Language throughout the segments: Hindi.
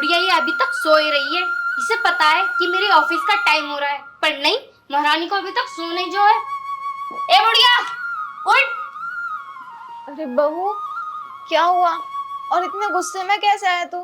बुढ़िया ये अभी तक सो ही रही है। इसे पता है कि मेरे ऑफिस का टाइम हो रहा है, पर नहीं, महारानी को अभी तक सोने जो है। ए बुढ़िया उठ। अरे बहू, क्या हुआ और इतने गुस्से में कैसे आया तू?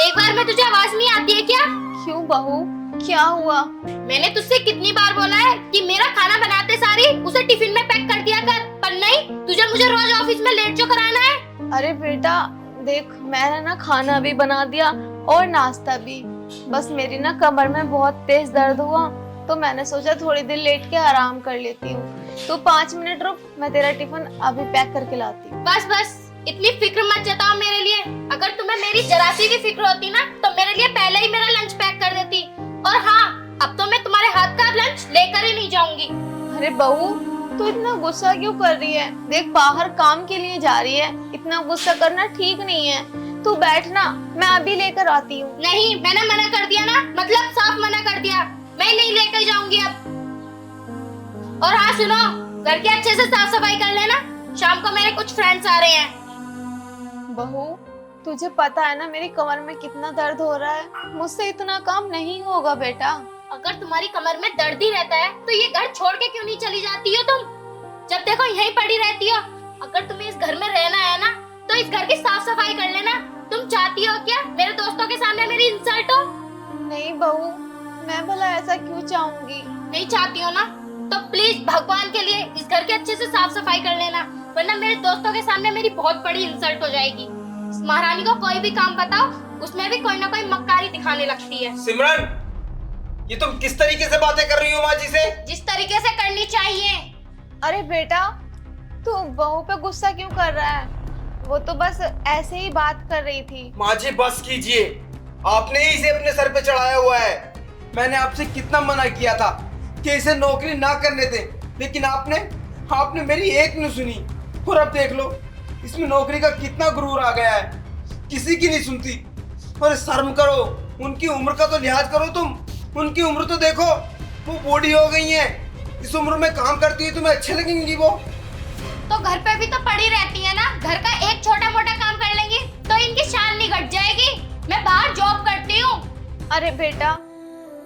एक बार में तुझे आवाज नहीं आती है क्या? क्यों बहू, क्या हुआ? मैंने तुझसे कितनी बार बोला है कि मेरा खाना बनाते सारी उसे टिफिन में पैक कर दिया कर, पर नहीं, तुझे मुझे रोज ऑफिस में लेट जो कराना है। अरे बेटा देख, मैंने ना खाना भी बना दिया और नाश्ता भी। बस मेरी ना कमर में बहुत तेज दर्द हुआ तो मैंने सोचा थोड़ी देर लेट के आराम कर लेती हूँ। तो 5 मिनट रुक, मैं तेरा टिफिन अभी पैक करके लाती हूँ। बस बस, इतनी फिक्र मत जताओ मेरे लिए। अगर तुम्हें मेरी जरा सी भी फिक्र होती ना तो मेरे लिए पहले ही मेरा लंच पैक कर देती। और हाँ, अब तो मैं तुम्हारे हाथ का लंच लेकर ही नहीं जाऊंगी। अरे बहू, तू इतना गुस्सा क्यों कर रही है? देख, बाहर काम के लिए जा रही है, इतना गुस्सा करना ठीक नहीं है। तू बैठ ना, मैं अभी लेकर आती हूँ। नहीं, मैंने मना कर दिया ना, मतलब साफ मना कर दिया। मैं नहीं लेकर जाऊंगी अब। और हाँ सुनो, घर के अच्छे से साफ सफाई कर लेना, शाम को मेरे कुछ फ्रेंड्स आ रहे हैं। बहू, तुझे पता है ना मेरी कमर में कितना दर्द हो रहा है, मुझसे इतना काम नहीं होगा बेटा। अगर तुम्हारी कमर में दर्द ही रहता है तो ये घर छोड़ के क्यों नहीं चली जाती हो तुम? जब देखो यहीं पड़ी रहती हो। अगर तुम्हें इस घर में रहना है ना तो इस घर की साफ सफाई कर लेना। तुम चाहती हो क्या मेरे दोस्तों के सामने मेरी इंसल्ट हो? नहीं बहू, मैं भला ऐसा क्यों चाहूंगी? नहीं चाहती हो ना तो प्लीज भगवान के लिए इस घर के अच्छे से साफ सफाई कर लेना, वरना मेरे दोस्तों के सामने मेरी बहुत बड़ी इंसल्ट हो जाएगी। इस महारानी को कोई भी काम बताओ, उसमें भी कोई ना कोई मक्कारी दिखाने लगती है। सिमरन, ये तुम किस तरीके से बातें कर रही हो माँ जी से? जिस तरीके से करनी चाहिए। अरे बेटा, तू बहू पे गुस्सा क्यों कर रहा है? वो तो बस ऐसे ही बात कर रही थी। माँ जी बस कीजिए, आपने ही इसे अपने सर पे चढ़ाया हुआ है। मैंने आपसे कितना मना किया था कि इसे नौकरी ना करने दें, लेकिन आपने मेरी एक नहीं सुनी। और अब देख लो, इसमें नौकरी का कितना गुरूर आ गया है, किसी की नहीं सुनती। और शर्म करो, उनकी उम्र का तो लिहाज करो तुम। उनकी उम्र तो देखो, वो बूढ़ी हो गई है। इस उम्र में काम करती है, तुम्हें अच्छे लगेंगी वो? तो घर पे भी तो पड़ी रहती है ना, घर का एक छोटा मोटा काम कर लेंगी तो इनकी शान नहीं घट जाएगी। मैं बाहर जॉब करती हूँ। अरे बेटा,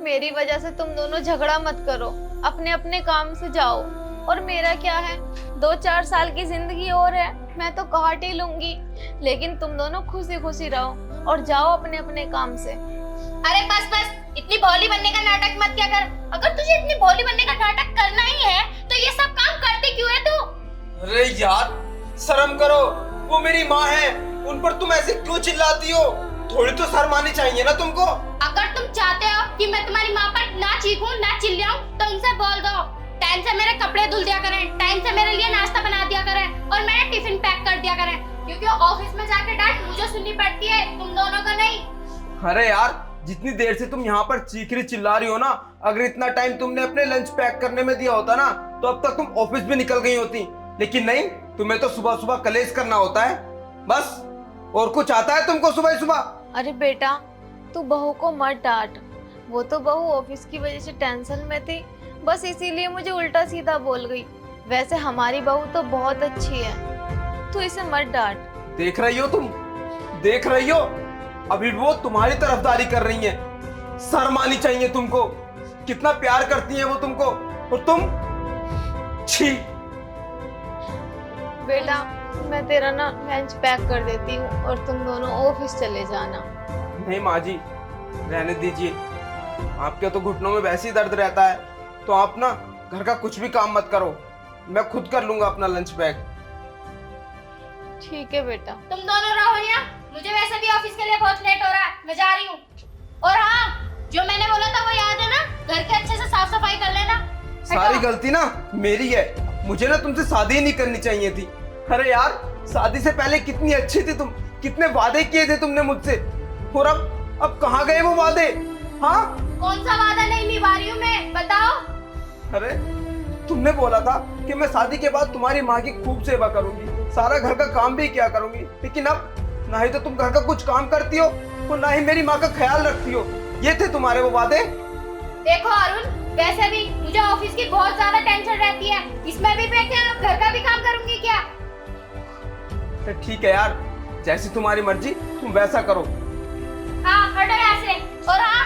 मेरी वजह से तुम दोनों झगड़ा मत करो, अपने अपने काम से जाओ। और मेरा क्या है, 2-4 साल की जिंदगी और है, मैं तो काट ही लूंगी। लेकिन तुम दोनों खुशी खुशी रहो और जाओ अपने अपने काम से। अरे बस बस, इतनी भोली बनने का नाटक मत क्या कर। अगर तुझे इतनी भोली बनने का नाटक करना ही है तो ये सब काम करती क्यों है तू? अरे यार, शर्म करो, वो मेरी माँ है, उन पर तुम ऐसे क्यों चिल्लाती हो? थोड़ी तो शर्म आनी चाहिए ना तुमको। अगर तुम चाहते हो कि मैं तुम्हारी माँ पर ना चीखूं ना चिल्लाऊं तो इनसे बोल दो, टाइम से मेरे कपड़े धुल दिया करें, टाइम से मेरे लिए नाश्ता बना दिया करें और मेरा टिफिन पैक कर दिया करें, क्योंकि ऑफिस में जाके डांट मुझे सुननी पड़ती है, तुम दोनों को नहीं। अरे यार, जितनी देर से तुम यहाँ पर चीख रही चिल्ला रही हो ना, अगर इतना टाइम तुमने अपने लंच पैक करने में दिया होता ना तो अब तक तुम ऑफिस भी निकल गई होती। लेकिन नहीं, तुम्हें तो सुबह सुबह कलेश करना होता है बस। और कुछ आता है तुमको सुबह सुबह? अरे बेटा, तू बहू को मत डांट, वो तो बहू ऑफिस की वजह से टेंशन में थी, बस इसीलिए मुझे उल्टा सीधा बोल गई। वैसे हमारी बहू तो बहुत अच्छी है, तू इसे मत डांट। देख रही हो तुम, देख रही हो, अभी वो तुम्हारी तरफदारी कर रही है। शर्म आनी चाहिए तुमको, कितना प्यार करती है वो तुमको, और तुम छी। बेटा, मैं तेरा ना लंच पैक कर देती हूँ और तुम दोनों ऑफिस चले जाना। नहीं माँ जी, रहने दीजिए। आपके तो घुटनों में वैसे ही दर्द रहता है, तो आप ना घर का कुछ भी काम मत करो, मैं खुद कर लूंगा अपना लंच पैक। ठीक है बेटा। तुम दोनों रहो यहाँ, मुझे वैसे भी ऑफिस के लिए बहुत लेट हो रहा है, मैं जा रही हूँ। और हाँ, जो मैंने बोला था वो याद है ना, घर के अच्छे से साफ सफाई कर लेना। सारी गलती ना मेरी है, मुझे ना तुमसे शादी ही नहीं करनी चाहिए थी। अरे यार, शादी से पहले कितनी अच्छी थी तुम, कितने वादे किए थे तुमने मुझसे, और अब कहाँ गए वो वादे? हाँ, कौन सा वादा नहीं निभा रही हूँ मैं, बताओ। अरे तुमने बोला था कि मैं शादी के बाद तुम्हारी माँ की खूब सेवा करूंगी, सारा घर का काम भी किया करूंगी, लेकिन अब ना ही तो तुम घर का कुछ काम करती हो और ना ही मेरी माँ का ख्याल रखती हो। ये थे तुम्हारे वो वादे? देखो अरुण, वैसे भी मुझे ऑफिस की बहुत ज्यादा टेंशन रहती है, इसमें भी मैं क्या घर का भी काम करूंगी क्या? ठीक है यार, जैसी तुम्हारी मर्जी, तुम वैसा करो। हाँ, हटो यहाँ से। और हाँ,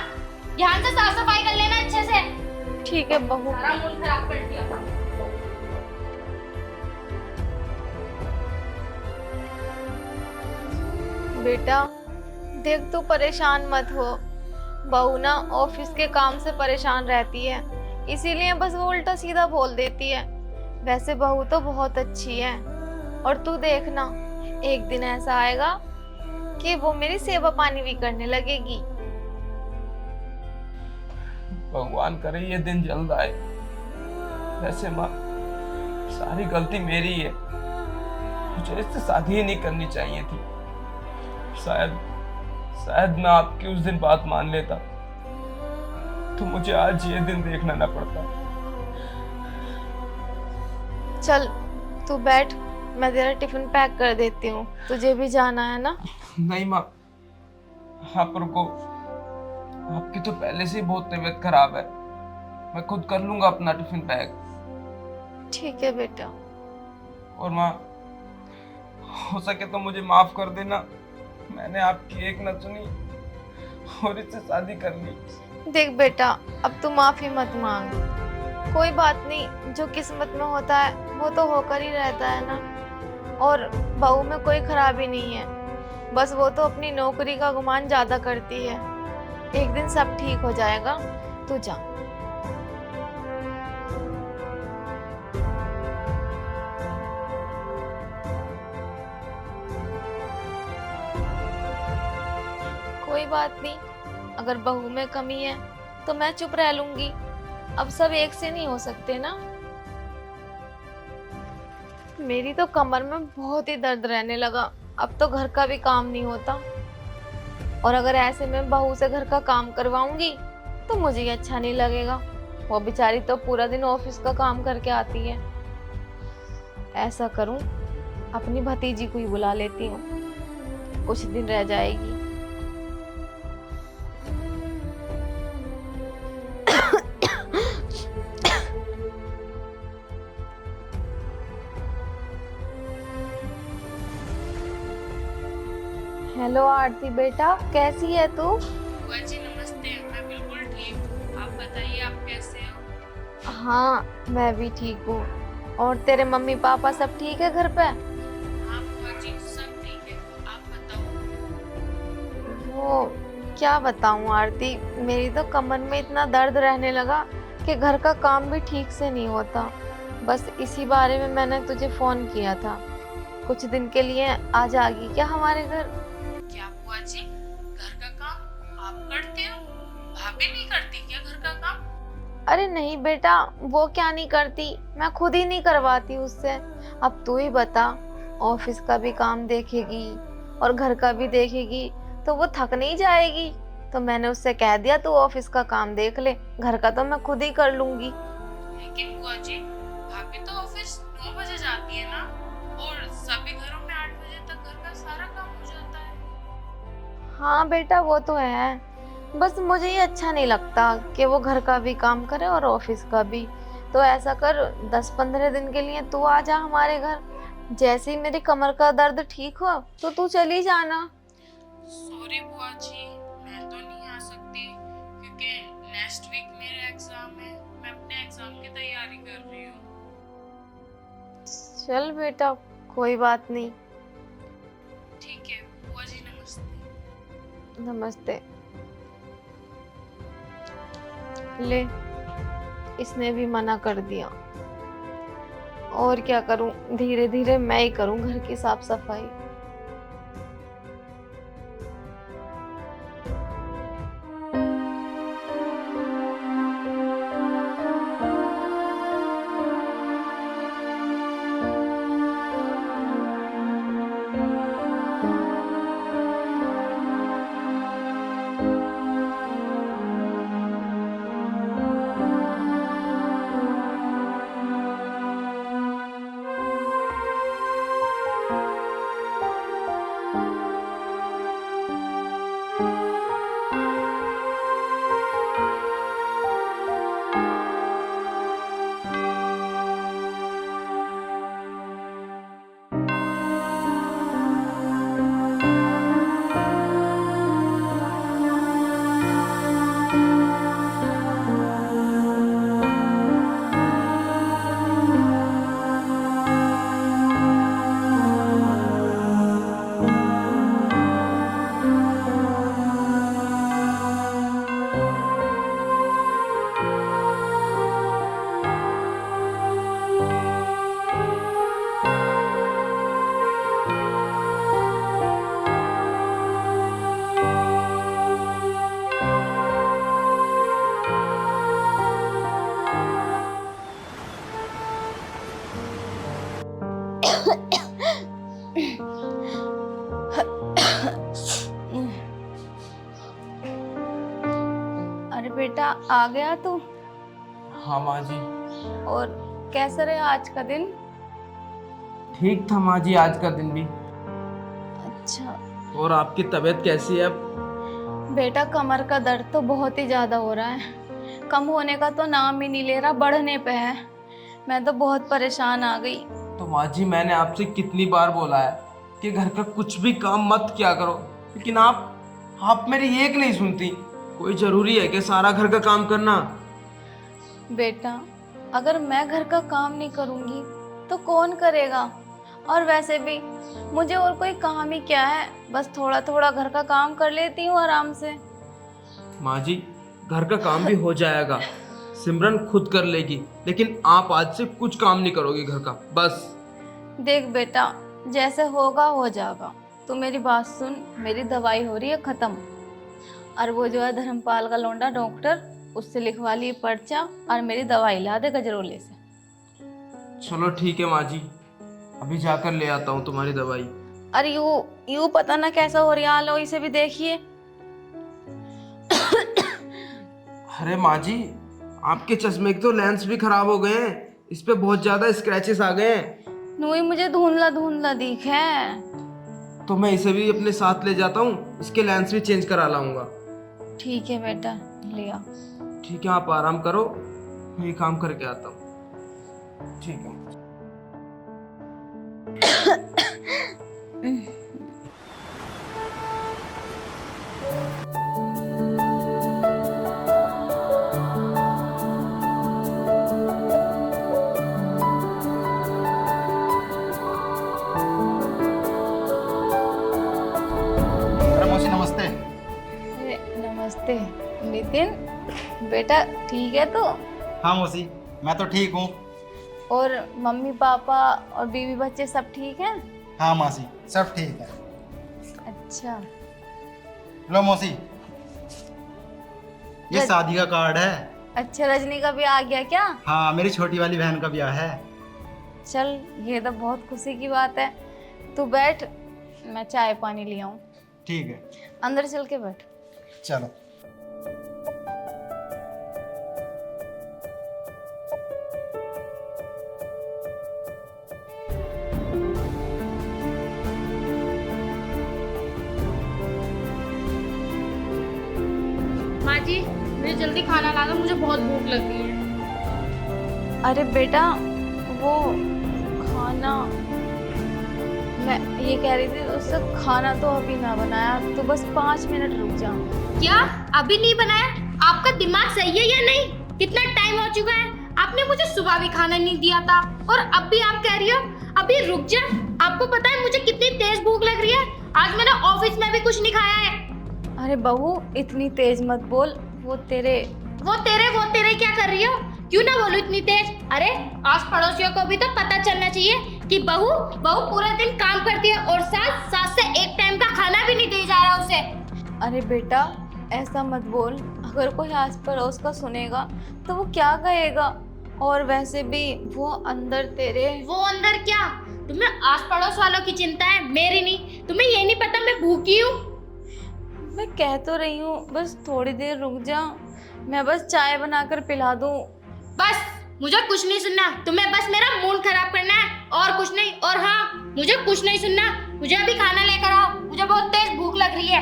ध्यान से साफ सफाई कर लेना अच्छे से। ठीक है बहू। सारा मूड खराब कर दिया। बेटा देख, तू परेशान मत हो। बहू ना ऑफिस के काम से परेशान रहती है, इसीलिए बस वो उल्टा सीधा बोल देती है। वैसे बहू तो बहुत अच्छी है, और तू देखना एक दिन ऐसा आएगा कि वो मेरी सेवा पानी भी करने लगेगी। भगवान करे ये दिन जल्द आए। वैसे माँ, सारी गलती मेरी है। मुझे इससे शादी ही नहीं करनी चाहिए थी। शायद मैं आपकी उस दिन बात मान लेता तो मुझे आज ये दिन देखना ना पड़ता। चल तू बैठ, मैं तेरा टिफिन पैक कर देती हूँ, तुझे भी जाना है ना। नहीं माँ, आप रुको। आपकी तो पहले से ही बहुत तबीयत खराब है। मैं खुद कर लूंगा अपना टिफिन पैक। ठीक है बेटा। और माँ, हो सके तो मुझे माफ कर देना। मैंने आपकी एक न सुनी और इससे शादी कर ली। देख बेटा, अब तू माफी मत मांग। कोई बात नहीं, जो किस्मत में होता है वो तो होकर ही रहता है ना। और बहू में कोई खराबी नहीं है, बस वो तो अपनी नौकरी का गुमान ज्यादा करती है। एक दिन सब ठीक हो जाएगा, तू जा। कोई बात नहीं, अगर बहू में कमी है तो मैं चुप रह लूंगी। अब सब एक से नहीं हो सकते ना। मेरी तो कमर में बहुत ही दर्द रहने लगा, अब तो घर का भी काम नहीं होता। और अगर ऐसे में बहू से घर का काम करवाऊंगी तो मुझे ही अच्छा नहीं लगेगा। वो बेचारी तो पूरा दिन ऑफिस का काम करके आती है। ऐसा करूं, अपनी भतीजी को ही बुला लेती हूँ, कुछ दिन रह जाएगी। हेलो आरती बेटा, कैसी है तू? बुआ जी नमस्ते, मैं बिल्कुल ठीक हूँ। आप बताइए, आप कैसे हो? हाँ मैं भी ठीक हूँ। और तेरे मम्मी पापा सब ठीक है घर पे? हाँ बुआ जी सब ठीक है। आप बताओ। वो क्या बताऊँ आरती, मेरी तो कमर में इतना दर्द रहने लगा कि घर का काम भी ठीक से नहीं होता। बस इसी बारे में मैंने तुझे फोन किया था। कुछ दिन के लिए आ जाएगी क्या हमारे घर? क्या बुआ जी, घर का काम आप करते हो? भाभी नहीं करती क्या घर का काम? अरे नहीं बेटा, वो क्या नहीं करती, मैं खुद ही नहीं करवाती उससे। अब तू ही बता, ऑफिस का भी काम देखेगी और घर का भी देखेगी तो वो थक नहीं जाएगी। तो मैंने उससे कह दिया तू ऑफिस का काम देख ले, घर का तो मैं खुद ही कर लूंगी। लेकिन बुआ जी, भाभी तो ऑफिस 9 बजे जाती है ना, और सभी घरों में 8 बजे तक घर का सारा काम हो जाता है। हाँ बेटा वो तो है, बस मुझे ही अच्छा नहीं लगता कि वो घर का भी काम करे और ऑफिस का भी। तो ऐसा कर, 10-15 दिन के लिए तू आ जा हमारे घर। जैसे ही मेरी कमर का दर्द ठीक हो तो तू चली जाना। सॉरी बुआ जी, मैं तो नहीं आ सकती क्योंकि नेक्स्ट वीक मेरे एग्जाम है। मैं अपने एग्जाम की तैयारी कर रही हूँ। चल बेटा, कोई बात नहीं। ठीक है बुआ जी, नमस्ते। नमस्ते। ले, इसने भी मना कर दिया। और क्या करूं, धीरे धीरे मैं ही करूं घर की साफ सफाई। अरे बेटा, आ गया तू? हाँ माँ जी। और कैसा रहा आज का दिन? ठीक था माँ जी आज का दिन भी। अच्छा और आपकी तबीयत कैसी है अब? बेटा, कमर का दर्द तो बहुत ही ज्यादा हो रहा है। कम होने का तो नाम ही नहीं ले रहा, बढ़ने पे है। मैं तो बहुत परेशान आ गई। तो माँ जी मैंने आपसे कितनी बार बोला है कि घर का कुछ भी काम मत किया करो, लेकिन आप मेरी एक नहीं सुनती। कोई जरूरी है कि सारा घर का काम करना? बेटा, अगर मैं घर का काम नहीं करूंगी तो कौन करेगा? और वैसे भी मुझे और कोई काम ही क्या है, बस थोड़ा थोड़ा घर का काम कर लेती हूँ आराम से। माँ जी घर का काम भी हो जाएगा, सिमरन खुद कर लेगी, लेकिन आप आज से कुछ काम नहीं करोगे घर का, बस। देख बेटा, जैसे होगा हो जाएगा। तू मेरी बात सुन, मेरी दवाई हो रही है खत्म, और वो जो है धर्मपाल का लौंडा डॉक्टर, उससे लिखवा लिए पर्चा और मेरी दवाई ला दे गजरोले से। चलो ठीक है माँ जी, अभी जाकर ले आता हूँ तुम्हारी दवाई। अरे यू पता ना कैसा हो रहा है, इसे भी देखिए। अरे माँ जी आपके चश्मे के तो लेंस भी खराब हो गए हैं, इस पे बहुत ज्यादा स्क्रैचेस आ गए हैं। नूई मुझे धुंधला धुंधला दिख है। तो मैं इसे भी अपने साथ ले जाता हूँ, इसके लेंस भी चेंज करा लाऊंगा। ठीक है बेटा, ले आ। ठीक है आप आराम करो, मैं ये काम करके आता हूँ। ठीक है। मौसी नमस्ते। अरे नमस्ते नितिन, बेटा ठीक है तू? हाँ मौसी, मैं तो ठीक हूँ। और मम्मी पापा और बीवी बच्चे सब ठीक हैं? हाँ मौसी, सब ठीक है। अच्छा। लो मौसी, ये शादी का कार्ड है। अच्छा, रजनी का भी आ गया क्या? हाँ, मेरी छोटी वाली बहन का ब्याह है। चल, ये तो बहुत खुशी की बात है। तू बैठ, मैं चाय पानी ले आऊं। ठीक है, अंदर चल के बैठ। चलो। माँ जी मुझे जल्दी खाना ला दो, मुझे बहुत भूख लगी है। अरे बेटा, वो खाना, मैं ये कह रही थी उससे, खाना तो अभी ना बनाया, तो बस 5 मिनट रुक जा। क्या अभी नहीं बनाया? आपका दिमाग सही है या नहीं? कितना टाइम हो चुका है, आपने मुझे सुबह भी खाना नहीं दिया था और अब भी आप कह रही हो अभी रुक जा। आपको पता है मुझे कितनी तेज भूख लग रही है, आज मैंने ऑफिस में भी कुछ नहीं खाया है। अरे बहू, इतनी तेज मत बोल। वो तेरे क्या कर रही हो? क्यों ना बोलूं इतनी तेज? अरे आस पड़ोसियों को भी तो पता चलना चाहिए कि बहू पूरा दिन काम करती है और सास से एक टाइम का खाना भी नहीं दे जा रहा उसे। अरे बेटा, ऐसा मत बोल। अगर कोई आस पड़ोस का सुनेगा तो वो क्या कहेगा? और वैसे भी वो अंदर क्या? तुम्हें आस पड़ोस वालों की चिंता है, मेरी नहीं। तुम्हें ये नहीं पता मैं भूखी हूँ? मैं कह तो रही हूँ, बस थोड़ी देर रुक जा, मैं बस चाय बनाकर पिला दूँ। बस मुझे कुछ नहीं सुनना, तुम्हें बस मेरा मूड खराब करना है और कुछ नहीं। और हाँ, मुझे कुछ नहीं सुनना, मुझे अभी खाना लेकर आओ, मुझे बहुत तेज भूख लग रही है।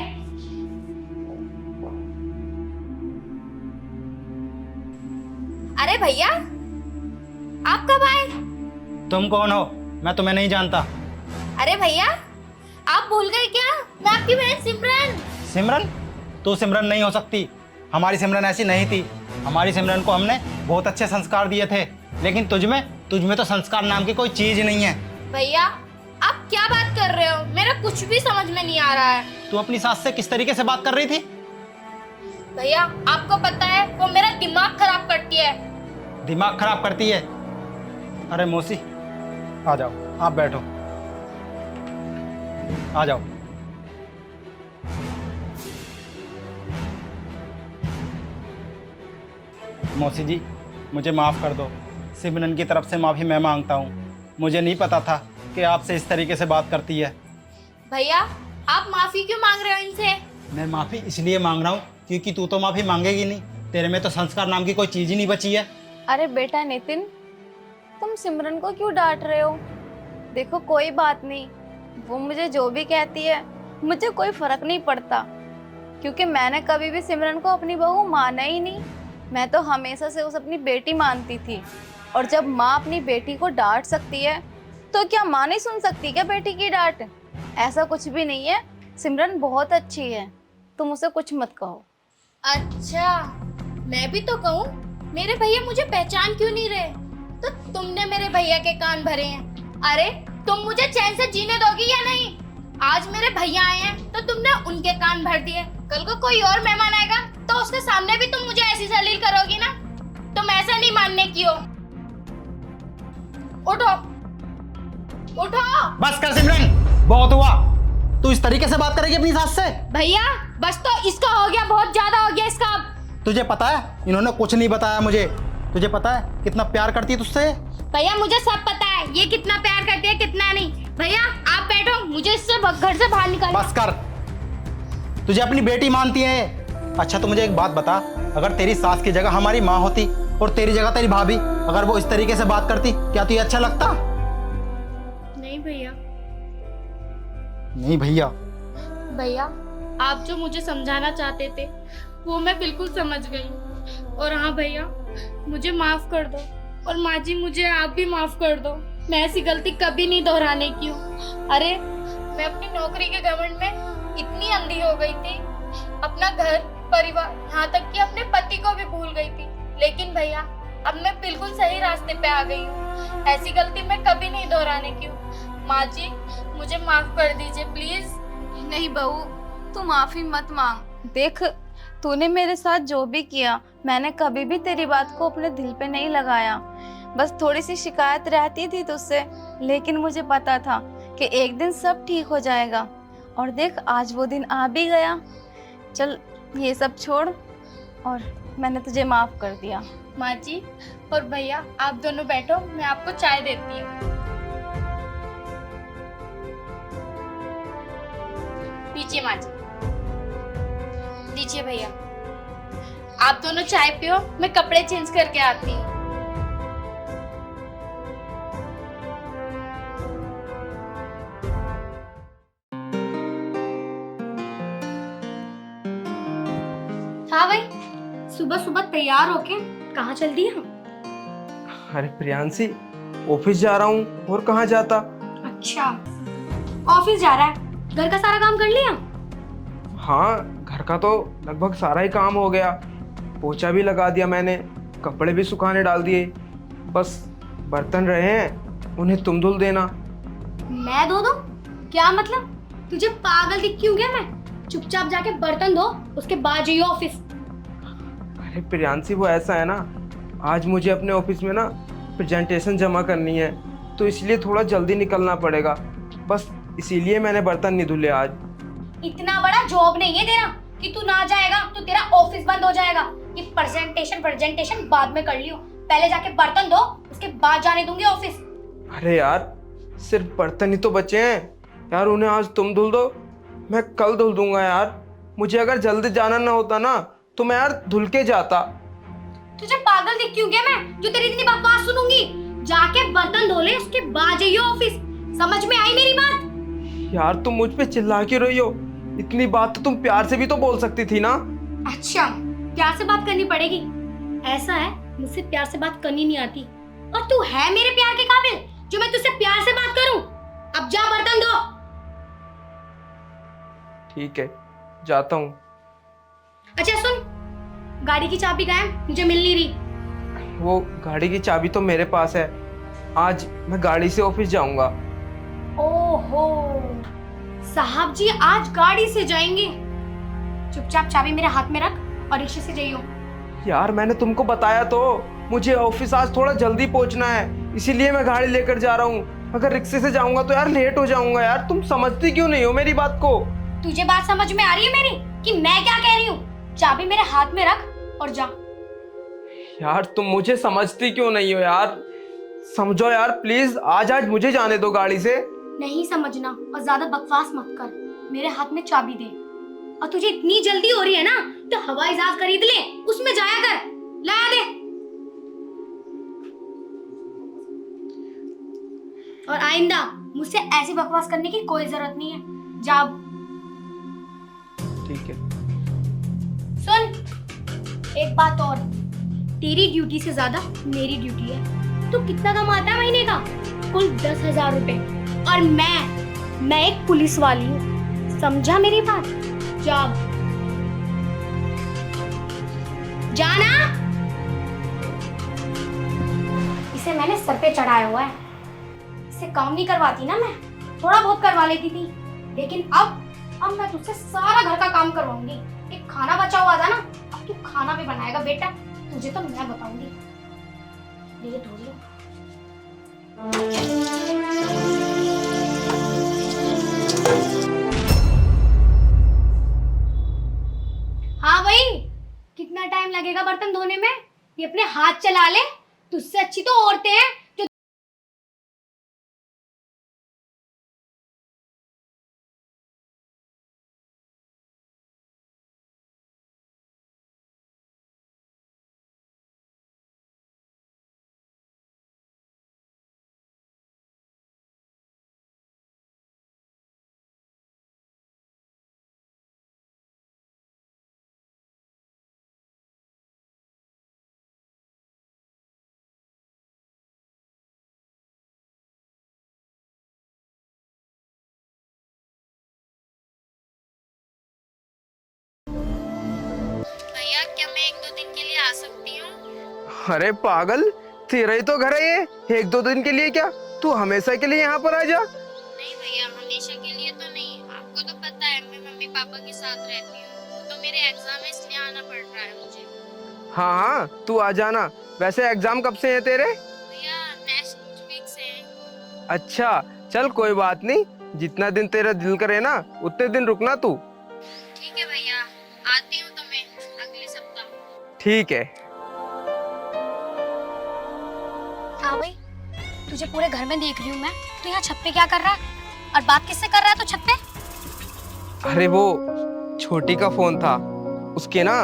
अरे भैया, आप कब आए? तुम कौन हो? मैं तुम्हें नहीं जानता। अरे भैया, आप भूल गए क्या? मैं आपकी बहन सिमरन। सिमरन? तू सिमरन नहीं हो सकती। हमारी सिमरन ऐसी नहीं थी। हमारी सिमरन को हमने बहुत अच्छे संस्कार दिए थे, लेकिन तुझमें तो संस्कार नाम की कोई चीज नहीं है। भैया, आप क्या बात कर रहे हो? मेरा कुछ भी समझ में नहीं आ रहा है। तू अपनी सास से किस तरीके से बात कर रही थी? भैया, आपको पता है वो मेरा दिमाग खराब करती है। दिमाग खराब करती है? अरे मौसी, आ जाओ, आप बैठो, आ जाओ। मौसी जी, मुझे माफ़ कर दो। सिमरन की तरफ से माफ़ी मैं मांगता हूँ। मुझे नहीं पता था कि आपसे इस तरीके से बात करती है। भैया आप माफी क्यों मांग रहे हो इनसे? मैं माफ़ी इसलिए मांग रहा हूँ क्योंकि तू तो माफ़ी मांगेगी नहीं, तेरे में तो संस्कार नाम की कोई चीज़ ही नहीं बची है। अरे बेटा नितिन, तुम सिमरन को क्यों डांट रहे हो? देखो कोई बात नहीं, वो मुझे जो भी कहती है मुझे कोई फर्क नहीं पड़ता, क्योंकि मैंने कभी भी सिमरन को अपनी बहू माना ही नहीं। मैं तो हमेशा से उसे अपनी बेटी मानती थी, और जब माँ अपनी बेटी को डांट सकती है तो क्या माँ नहीं सुन सकती क्या बेटी की डांट? ऐसा कुछ भी नहीं है, सिमरन बहुत अच्छी है, तुम उसे कुछ मत कहो। अच्छा मैं भी तो कहूँ, मेरे भैया मुझे पहचान क्यों नहीं रहे? तो तुमने मेरे भैया के कान भरे हैं। अरे तुम मुझे चैन से जीने दोगी या नहीं? आज मेरे भैया आए हैं तो तुमने उनके कान भर दिए, कल को कोई और मेहमान आएगा तो उसके सामने भी तुम मुझे ऐसी जलील करोगी ना? तुम ऐसा नहीं मानने की हो। उठो उठो। बस कर सिमरन, बहुत हुआ। तू इस तरीके से बात करेगी अपनी सास से? भैया बस तो इसका हो गया, बहुत ज्यादा हो गया इसका। अब तुझे पता है इन्होंने कुछ नहीं बताया मुझे, तुझे पता है कितना प्यार करती है तुझसे? भैया मुझे सब पता है ये कितना प्यार करती है कितना नहीं। भैया आप बैठो, मुझे इससे घर से बाहर निकालो। बस कर, तुझे अपनी बेटी मानती है। अच्छा तो मुझे एक बात बता, अगर तेरी सास की जगह हमारी माँ होती और तेरी जगह तेरी भाभी, अगर वो इस तरीके से बात करती, क्या तुझे अच्छा लगता? नहीं भैया। नहीं भैया? भैया आप जो मुझे समझाना चाहते थे वो मैं बिल्कुल समझ गई। और हाँ भैया मुझे माफ कर दो, और माँ जी मुझे आप भी माफ कर दो। मैं ऐसी गलती कभी नहीं दोहराने की हूँ। अरे मैं अपनी नौकरी के घमंड में इतनी अंधी हो गई थी, अपना घर परिवार यहाँ तक कि अपने पति को भी भूल गई थी। लेकिन भैया अब मैं बिल्कुल सही रास्ते पे आ गई हूँ, ऐसी गलती मैं कभी नहीं दोहराने की हूँ। माँ जी मुझे माफ कर दीजिए प्लीज। नहीं बहू, तू माफी मत मांग। देख तूने मेरे साथ जो भी किया, मैंने कभी भी तेरी बात को अपने दिल पे नहीं लगाया। बस थोड़ी सी शिकायत रहती थी तुझसे, लेकिन मुझे पता था कि एक दिन सब ठीक हो जाएगा। और देख आज वो दिन आ भी गया। चल ये सब छोड़, और मैंने तुझे माफ कर दिया। माँ जी और भैया आप दोनों बैठो, मैं आपको चाय देती हूँ। पीछे माँ जी, दीजिए भैया। आप दोनों चाय पियो, मैं कपड़े चेंज करके आती हूँ। हाँ भाई, सुबह सुबह तैयार होके कहाँ चल दिए हम? अरे प्रियांशी, ऑफिस जा रहा हूँ, और कहाँ जाता। अच्छा ऑफिस जा रहा है, घर का सारा काम कर लिया? हाँ घर का तो लगभग सारा ही काम हो गया, पोछा भी लगा दिया मैंने, कपड़े भी सुखाने डाल दिए, बस बर्तन रहे हैं, उन्हें तुम धुल देना। मैं धो दूं? क्या मतलब? तुझे पागल दिख क्यों गया मैं? चुपचाप जाके बर्तन धो, उसके बाद जाइए ऑफिस। अरे प्रियांशी वो ऐसा है ना, आज मुझे अपने ऑफिस में ना प्रेजेंटेशन जमा करनी है, तो इसलिए थोड़ा जल्दी निकलना पड़ेगा, बस इसीलिए मैंने बर्तन नहीं धुले आज। इतना बड़ा जॉब नहीं है तेरा कि तू ना जाएगा तो तेरा ऑफिस बंद हो जाएगा। ये प्रेजेंटेशन बाद में कर लियो, पहले जाके बर्तन धो, उसके बाद जाने दूंगी ऑफिस। अरे यार सिर्फ बर्तन ही तो बचे हैं यार, उन्हें आज तुम धुल दो, मैं कल धुल दूंगा यार। मुझे अगर जल्दी जाना ना होता ना तो मैं यार धुल के जाता। तुझे पागल दिख क्यों गया मैं, जो तेरी इतनी बकवास सुनूंगी? जाके बर्तन धो ले, उसके बाद जाइए ऑफिस। समझ में आई मेरी बात? यार तुम मुझ पे चिल्ला क्यों रही हो? इतनी बात तो तुम प्यार से भी तो बोल सकती थी ना। अच्छा प्यार से बात करनी पड़ेगी? ऐसा है मुझसे प्यार से बात करनी नहीं आती, और तू है मेरे प्यार के काबिल जो मैं तुझसे प्यार से बात करूं? अब जा बर्तन धो। ठीक है जाता हूँ। अच्छा सुन, गाड़ी की चाबी कहाँ है? मुझे मिल नहीं रही। वो गाड़ी की चाबी तो मेरे पास है, आज मैं गाड़ी से ऑफिस जाऊंगा। ओहो साहब जी आज गाड़ी से जाएंगे? चुपचाप चाबी मेरे हाथ में रख और रिक्शे से जाइयो। यार मैंने तुमको बताया तो, मुझे ऑफिस आज थोड़ा जल्दी पहुंचना है, इसीलिए मैं गाड़ी लेकर जा रहा हूँ। अगर रिक्शे से जाऊंगा तो यार लेट हो जाऊंगा। यार तुम समझती क्यों नहीं हो मेरी बात को? तुझे बात समझ में आ रही है मेरी कि मैं क्या कह रही हूँ? चाबी मेरे हाथ में रख और जा। यार तुम मुझे समझती क्यों नहीं हो यार? समझो यार प्लीज, आज आज मुझे जाने दो गाड़ी से। नहीं समझना और ज्यादा बकवास मत कर। मेरे हाथ में चाबी दे। और तुझे इतनी जल्दी हो रही है ना तो हवाई जहाज खरीद ले, उसमें जाया कर। ला दे। और आइंदा मुझसे ऐसी बकवास करने की कोई जरूरत नहीं है। जा। ठीक है। सुन एक बात और, तेरी ड्यूटी से ज्यादा मेरी ड्यूटी है। तू कितना कमाता है महीने का? कुल 10,000 रुपए। और मैं एक पुलिस वाली हूँ, समझा मेरी बात? जा। जाना। इसे मैंने सर पे चढ़ाया हुआ है, इससे काम नहीं करवाती ना मैं, थोड़ा बहुत करवा लेती थी, लेकिन अब मैं तुझसे सारा घर का काम करवाऊंगी। एक खाना बचा हुआ था ना, अब तू खाना भी बनाएगा बेटा, तुझे तो मैं बताऊंगी। ये धो लो। हाँ भाई, कितना टाइम लगेगा बर्तन धोने में? ये अपने हाथ चला ले, तुझसे अच्छी तो औरतें हैं जो। भैया क्या मैं 1-2 दिन के लिए आ सकती हूँ? अरे पागल, तेरा ही तो घर है ये, 1-2 दिन के लिए क्या, तू हमेशा के लिए यहाँ पर आ जा। नहीं भैया, हमेशा के लिए तो नहीं। आपको तो पता है मैं मम्मी पापा के साथ रहती हूँ, तो मेरे एग्जाम है इसलिए आना पड़ रहा है मुझे। हाँ हाँ, तू आ जाना। वैसे एग्जाम कब से है तेरे? भैया नेक्स्ट वीक से है। अच्छा चल कोई बात नहीं, जितना दिन तेरा दिल करे ना उतने दिन रुकना तू। ठीक है भैया, आती हूँ तो मैं अगले सप्ताह। ठीक है। हाँ भाई, तुझे पूरे घर में देख रही हूँ मैं, तू यहाँ छत पे क्या कर रहा है? और बात किससे कर रहा है तू छत पे? अरे वो छोटी का फोन था, उसके ना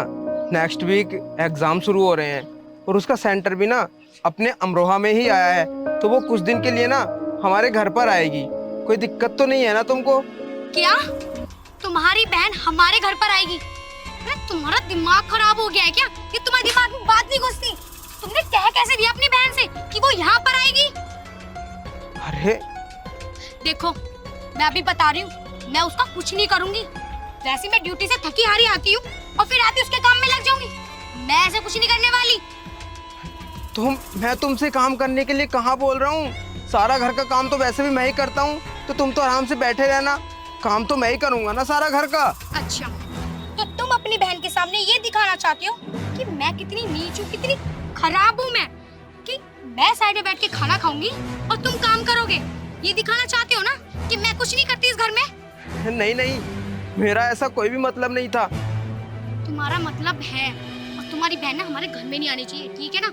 नेक्स्ट वीक एग्जाम शुरू हो रहे हैं और उसका सेंटर भी ना अपने अमरोहा में ही आया है, तो वो कुछ दिन के लिए ना हमारे घर पर आएगी। कोई दिक्कत तो नहीं है ना तुमको? क्या तुम्हारी बहन हमारे घर पर आएगी? तुम्हारा दिमाग खराब हो गया है क्या? ये तुम्हारे दिमाग में बात नहीं घुसती। तुमने कह कैसे दिया अपनी बहन से कि वो यहाँ पर आएगी? अरे देखो मैं अभी बता रही हूँ, मैं उसका कुछ नहीं करूंगी। वैसे मैं ड्यूटी से थकी हारी आती हूँ और फिर आती उसके काम में लग जाऊंगी। मैं ऐसे कुछ नहीं करने वाली। मैं तुमसे काम करने के लिए कहाँ बोल रहा हूँ, सारा घर का काम तो वैसे भी मैं ही करता हूँ, तो तुम तो आराम से बैठे रहना, काम तो मैं ही करूँगा ना सारा घर का। अच्छा, तो तुम अपनी बहन के सामने ये दिखाना चाहती हो कि मैं कितनी नीच हूँ, कितनी खराब हूँ मैं, कि मैं साइड में बैठ के खाना खाऊंगी और तुम काम करोगे? ये दिखाना चाहते हो ना कि मैं कुछ नहीं करती इस घर में? नहीं नहीं, मेरा ऐसा कोई भी मतलब नहीं था। तुम्हारा मतलब है, और तुम्हारी बहन ना हमारे घर में नहीं आनी चाहिए, ठीक है ना?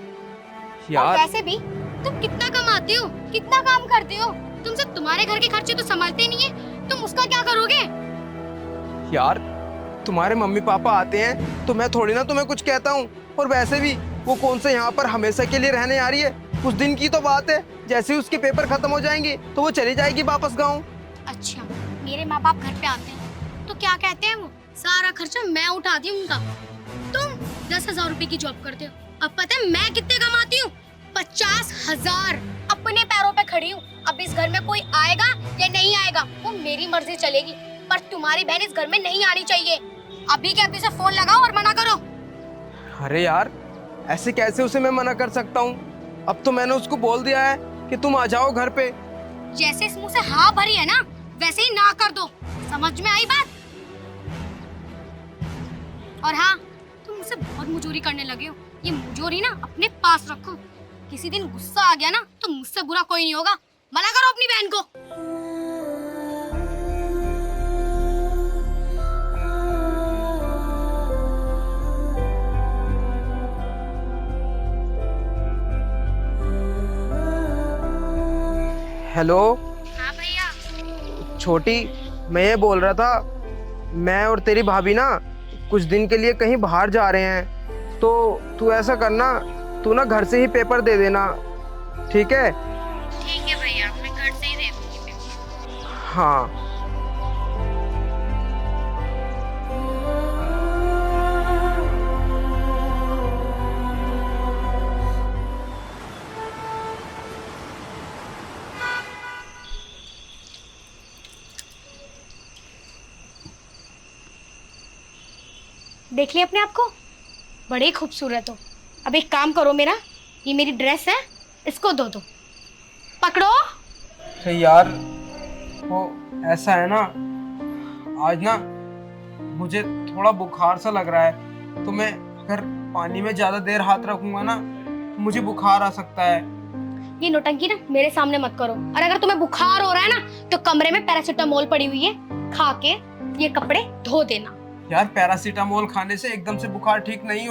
यार और वैसे भी तुम कितना कमाते हो, कितना काम करते हो, तुमसे तुम्हारे घर के खर्चे तो संभालते नहीं है, तुम उसका क्या करोगे? यार तुम्हारे मम्मी पापा आते हैं तो मैं थोड़ी ना तुम्हें कुछ कहता हूँ, और वैसे भी वो कौन से यहाँ पर हमेशा के लिए रहने आ रही है, कुछ दिन की तो बात है, जैसे ही उसके पेपर खत्म हो जाएंगे तो वो चली जाएगी वापस गाँव। अच्छा, मेरे माँ बाप घर पे आते हैं तो क्या कहते हैं वो? सारा खर्चा मैं उठाती हूँ उनका। तुम 10,000 रुपए की जॉब करते हो, अब पता है मैं कितने कमाती हूँ? 50,000। अपने पैरों पे खड़ी हूँ। अब इस घर में कोई आएगा या नहीं आएगा वो मेरी मर्जी चलेगी, पर तुम्हारी बहन इस घर में नहीं आनी चाहिए। अभी के अभी से फोन लगाओ और मना करो। अरे यार ऐसे कैसे उसे मैं मना कर सकता हूँ, अब तो मैंने उसको बोल दिया है कि तुम आ जाओ घर पे। जैसे इस मुंह से हाँ भरी है ना, वैसे ही ना कर दो। समझ में आई बात? और हाँ, तुम मुझसे बहुत मुजोरी करने लगे हो। ये मुजोरी ना अपने पास रखो, किसी दिन गुस्सा आ गया ना तो मुझसे बुरा कोई नहीं होगा। मना करो अपनी बहन को। हेलो हाँ भैया। छोटी, मैं ये बोल रहा था, मैं और तेरी भाभी ना कुछ दिन के लिए कहीं बाहर जा रहे हैं, तो तू ऐसा करना, तू ना घर से ही पेपर दे देना, ठीक है? ठीक है भैया, मैं घर से ही दे दूंगी। हाँ। देख लिया अपने आप को, बड़े खूबसूरत हो। अब एक काम करो, मेरा ये मेरी ड्रेस है, इसको दो पकड़ो। अरे यार, वो ऐसा है ना, आज ना मुझे थोड़ा बुखार सा लग रहा है, तो मैं अगर पानी में ज्यादा देर हाथ रखूंगा ना, मुझे बुखार आ सकता है। ये नौटंकी ना मेरे सामने मत करो, और अगर तुम्हें बुखार हो रहा है ना तो कमरे में पैरासीटामोल पड़ी हुई है, खा के ये कपड़े धो देना। यार पैरासीटामोल खाने से एकदम से बुखार ठीक नहीं हो